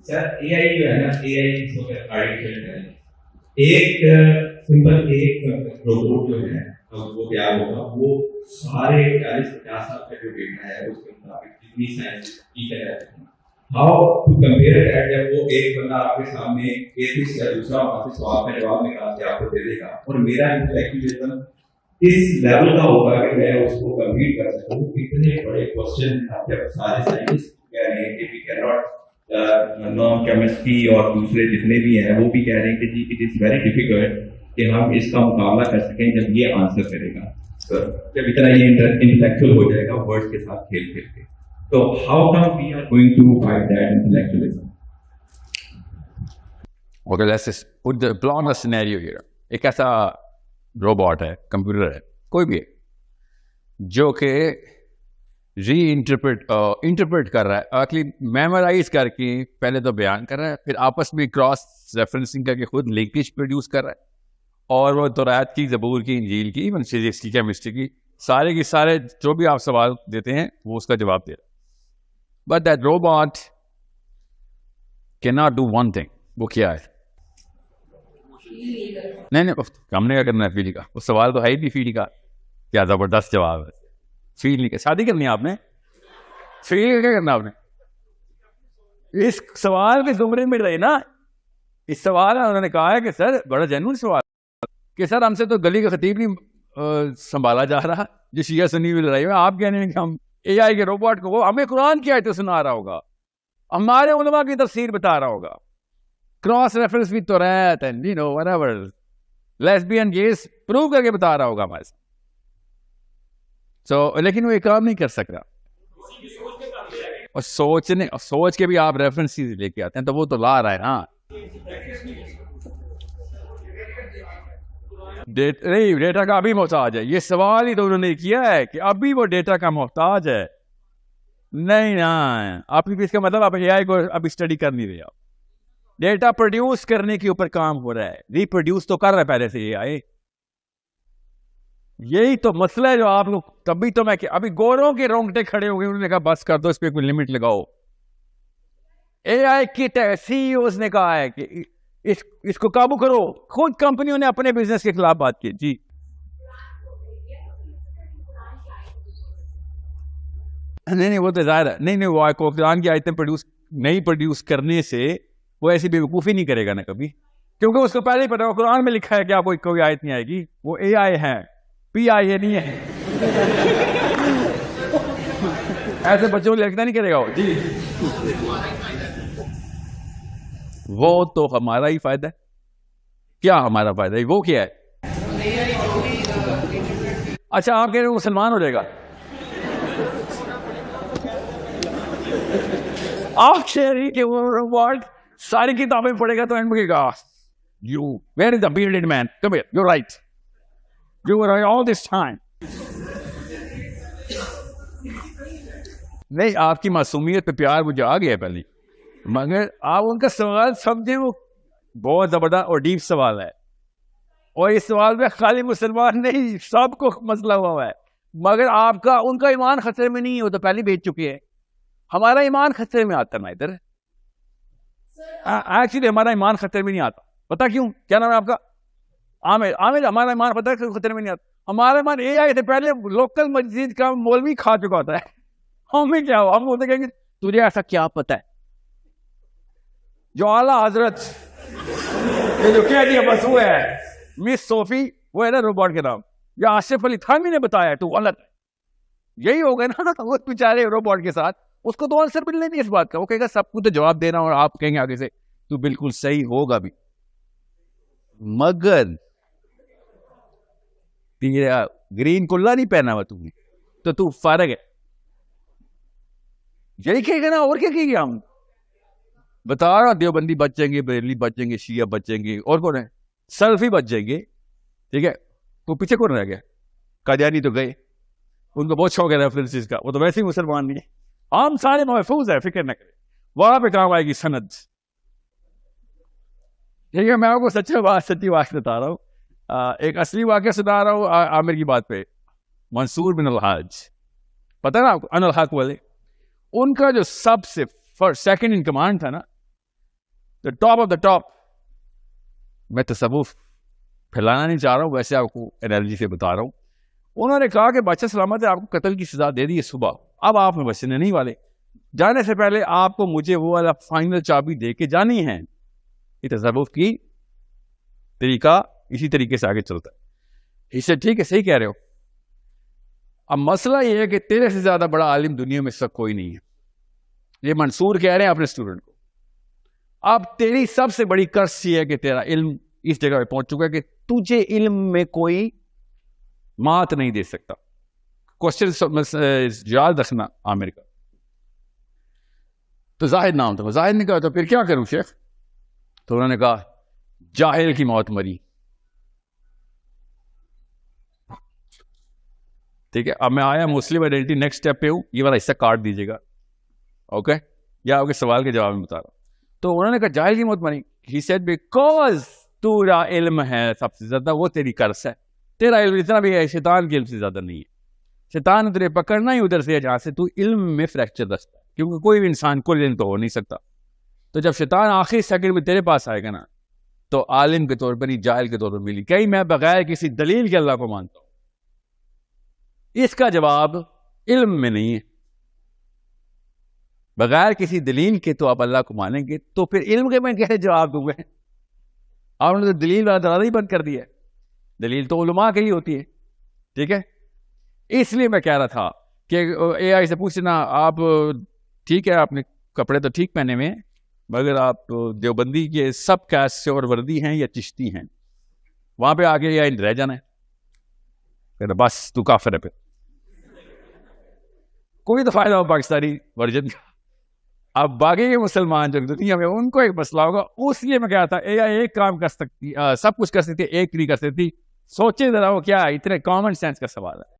سر اے آئی جو ہے نا, اے آئی اس وقت آرٹیفیشل ایک سمپل ایک روبوٹ جو ہے وہ تیار ہوگا, وہ سارے 40-50 سال کا جو ڈیٹا ہے اس کے مطابق جتنی سائنس کی ہے, ہاؤ ٹو کمپیئر دیٹ, جب وہ ایک بندہ آپ کے سامنے ایتھکس یا دوسرا وہاں سے سوال کا جواب نکال کے آپ کو دے دے گا, اور میرا انٹلیکچوئلزم اس لیول کا ہوگا کہ میں اس کو کمپیٹ کر سکوں. اتنے بڑے کوشچن سارے سائنٹسٹ کہہ رہے ہیں کہ we can not, non chemistry اور دوسرے جتنے بھی ہیں وہ بھی کہہ رہے ہیں کہ جی اٹ از ویری ڈیفیکلٹ کہ ہم اس کا مقابلہ کر سکیں جب یہ آنسر کرے گا, جب اتنا یہ انٹلیکچوئل ہو جائے گا ورڈ کے ساتھ کھیل کھیل کے. تو how come we are going to fight that intellectualism? Okay, let's just put the plan a scenario here. ایک ایسا روبوٹ ہے, کمپیوٹر ہے, کوئی بھی ہے, جو کہ انٹرپریٹ کر رہا ہے, ایکچولی میمورائز کر کے پہلے تو بیان کر رہا ہے, پھر آپس میں کراس ریفرنسنگ کر کے خود لنکیج پروڈیوس کر رہا ہے, اور وہ تورات کی, زبور کی, انجیل کی, ایون فزکس کی, کیمسٹری کی, سارے کے سارے جو بھی آپ سوال دیتے ہیں وہ اس کا جواب دے رہا ہے. But that robot can not do one thing. وہ کیا ہے؟ نہیں ہم نے کیا کرنا ہے فیل کا, وہ سوال تو ہے ہی نہیں فیل کا. کیا زبردست جواب ہے, فیل نہیں. شادی کرنی ہے آپ نے, فیل کیا کرنا آپ نے؟ اس سوال کے زمرے میں رہے نا. اس سوال انہوں نے کہا ہے کہ سر بڑا جینوئن سوال کہ سر ہم سے تو گلی کا خطیب نہیں سنبھالا جا رہا جو شیعہ سنی میں لڑائی میں. آپ کہنے ہیں کہ ہم اے آئی کے روبوٹ کو, وہ ہمیں قرآن کی آیتیں سنا رہا ہوگا, ہمارے علماء کی تفسیر بتا رہا ہوگا, کراس ریفرنس بھی تو رہتا ہے, you know whatever, lesbian gays prove کر کے بتا رہا ہوگا ہمارے ساتھ. سو لیکن وہ یہ کام نہیں کر سکتا. اور سوچ کے بھی آپ ریفرنس لے کے آتے ہیں تو وہ تو لا رہا ہے نا. نہیں, ڈیٹا کا ابھی محتاج ہے. یہ سوال ہی تو انہوں نے کیا ہے کہ ابھی وہ ڈیٹا کا محتاج ہے. نہیں نا, آپ کی اس کا مطلب آپ اے آئی کو ابھی اسٹڈی کر نہیں رہے. آپ ڈیٹا پروڈیوس کرنے کے اوپر کام ہو رہا ہے, ریپروڈیوس تو کر رہا ہے پہلے سے اے آئی. یہی تو مسئلہ ہے جو آپ لوگ, تبھی تو میں ابھی گوروں کے رونگٹے کھڑے ہو گئے, انہوں نے کہا بس کر دو, اس پہ کوئی لمٹ لگاؤ. اے آئی کی CEOs نے کہا ہے کہ اس کو قابو کرو. خود کمپنیوں نے اپنے بزنس کے خلاف بات کی. جی نہیں وہ تو ظاہر ہے. نہیں وہ قرآن کی آیتیں پروڈیوس کرنے سے وہ ایسی بے وقوفی نہیں کرے گا نا کبھی, کیونکہ اس کو پہلے ہی پتا ہے قرآن میں لکھا ہے کہ آپ کو کوئی آیت نہیں آئے گی. وہ اے آئی ہے, PI نہیں ہے. ایسے بچوں کو لکھنا نہیں کرے گا وہ. جی وہ تو ہمارا ہی فائدہ ہے. کیا ہمارا فائدہ ہے؟ وہ کیا ہے؟ اچھا آپ کہہ رہے ہیں مسلمان ہو جائے گا. آپ کہہ رہی کہ وہ روبوٹ ساری کتابیں پڑھے گا تو اینڈ میں کہے گا you where is the bearded man, come here, you're right, you were right all this time. نہیں, آپ کی معصومیت پہ پیار مجھے آ گیا ہے پہلے, مگر آپ ان کا سوال سمجھیں, وہ بہت زبردست اور ڈیپ سوال ہے, اور اس سوال میں خالی مسلمان نہیں سب کو مسئلہ ہوا ہے. مگر آپ کا ان کا ایمان خطرے میں نہیں ہے, وہ تو پہلے بیچ چکے ہیں. ہمارا ایمان خطرے میں آتا نا ادھر. ایکچولی ہمارا ایمان خطرے میں نہیں آتا. پتا کیوں؟ کیا نام ہے آپ کا؟ عامر. ہمارا ایمان پتا ہے خطرے میں نہیں آتا. ہمارا ایمان اے آئی سے پہلے لوکل مسجد کا مولوی کھا چکا ہوتا ہے. ہمیں کیا ہو, ہم بولتے کہیں گے تجھے ایسا کیا پتا ہے؟ جو اعلیٰ حضرت یہ جو کہہ دیا بس وہ ہے مس صوفی, وہ ہے نا روبوٹ کے نام, یا آصف علی تھانوی نے بتایا تو غلط ہے. یہی ہوگا نا وہ بیچارے روبوٹ کے ساتھ. اس کو تو آنسر ملنے نہیں اس بات کا. وہ کہے گا سب کو تو جواب دینا, اور آپ کہیں گے آگے سے تو بالکل صحیح ہوگا بھی, مگر تیرا گرین کلا نہیں پہنا ہوا تم نے تو تو فارغ ہے. یہی کہے گا نا, اور کیا کہیں گے؟ ہم بتا رہا, دیوبندی بچیں گے, بریلوی بچیں گے, شیعہ بچیں گے, اور کون ہے سلفی بچ جائیں گے. ٹھیک ہے, تو پیچھے کون رہ گیا؟ قادیانی تو گئے, ان کو بہت شوق ہے ریفرنسز کا, وہ تو ویسے ہی مسلمان نہیں ہے. ہم سارے محفوظ ہیں, فکر نہ کریں, وہاں پہ کام آئے گی سند. ٹھیک ہے, میں آپ کو سچی بات بتا رہا ہوں. ایک اصلی واقعہ سنا رہا ہوں عامر کی بات پہ. منصور بن الحاج, پتہ نا آپ کو, ان الحق والے, ان کا جو سب سے سیکنڈ ان کمانڈ تھا نا, the top of the top. میں تصوف پھیلانا نہیں چاہ رہا ہوں, ویسے آپ کو انالوجی سے بتا رہا ہوں. انہوں نے کہا کہ بادشاہ سلامت ہے, آپ کو قتل کی سزا دے دی ہے صبح, اب آپ میں بچنے نہیں والے, جانے سے پہلے آپ کو مجھے وہ والا فائنل چابی دے کے جانی ہے. یہ تصوف کی طریقہ اسی طریقے سے آگے چلتا ہے. اسے ٹھیک ہے, صحیح کہہ رہے ہو. اب مسئلہ یہ ہے کہ تیرے سے زیادہ بڑا عالم دنیا میں سب کوئی نہیں ہے. یہ منصور کہہ رہے ہیں اپنے اسٹوڈنٹ کو. اب تیری سب سے بڑی کرس یہ ہے کہ تیرا علم اس جگہ پہ پہنچ چکا ہے کہ تجھے علم میں کوئی مات نہیں دے سکتا. کوشچن یاد رکھنا عامر کا. تو زاہد نام تھا, زاہد نے کہا تو پھر کیا کروں شیخ؟ تو انہوں نے کہا جاہل کی موت مری. ٹھیک ہے, اب میں آیا مسلم آئیڈینٹی نیکسٹ اسٹیپ پہ ہوں, یہ والا حصہ کاٹ دیجیے گا. اوکے, یا آپ کے سوال کے جواب میں بتا رہا ہوں. تو انہوں نے کہا جاہل کی موت مری. ہی سیڈ بیکاز تیرا علم ہے سب سے زیادہ, وہ تیری کرس ہے. تیرا علم اتنا بھی ہے شیطان کے علم سے زیادہ نہیں ہے. شیطان نے تجھے پکڑنا ہی ادھر سے ہے جہاں سے تو علم میں فریکچر رکھتا ہے, کیونکہ کوئی بھی انسان کل علم تو ہو نہیں سکتا. تو جب شیطان آخری سیکنڈ میں تیرے پاس آئے گا نا, تو عالم کے طور پر نہیں جاہل کے طور پر ملی. کہیں میں بغیر کسی دلیل کے اللہ کو مانتا ہوں, اس کا جواب علم میں نہیں ہے. بغیر کسی دلیل کے تو آپ اللہ کو مانیں گے, تو پھر علم کے میں کیسے جواب دوں گے؟ آپ نے تو دلیل والا دروازہ ہی بند کر دیا ہے. دلیل تو علماء کے ہی ہوتی ہے. ٹھیک ہے, اس لیے میں کہہ رہا تھا کہ اے آئی سے پوچھنا, آپ ٹھیک ہے آپ نے کپڑے تو ٹھیک پہنے ہوئے ہیں, مگر آپ دیوبندی کے سب کیسٹ سے اور وردی ہیں یا چشتی ہیں, وہاں پہ آگے یا رہ جانا ہے. بس تو کافر ہے, پھر کوئی تو فائدہ ہو پاکستانی ورژن کا. اب باقی کے مسلمان جو دنیا میں ان کو ایک مسئلہ ہوگا. اس لیے میں کہا تھا اے آئی ایک کام کر سکتی, سب کچھ کر سکتی, ایک نہیں کر سکتی. سوچے ذرا وہ کیا اتنے کامن سینس کا سوال ہے.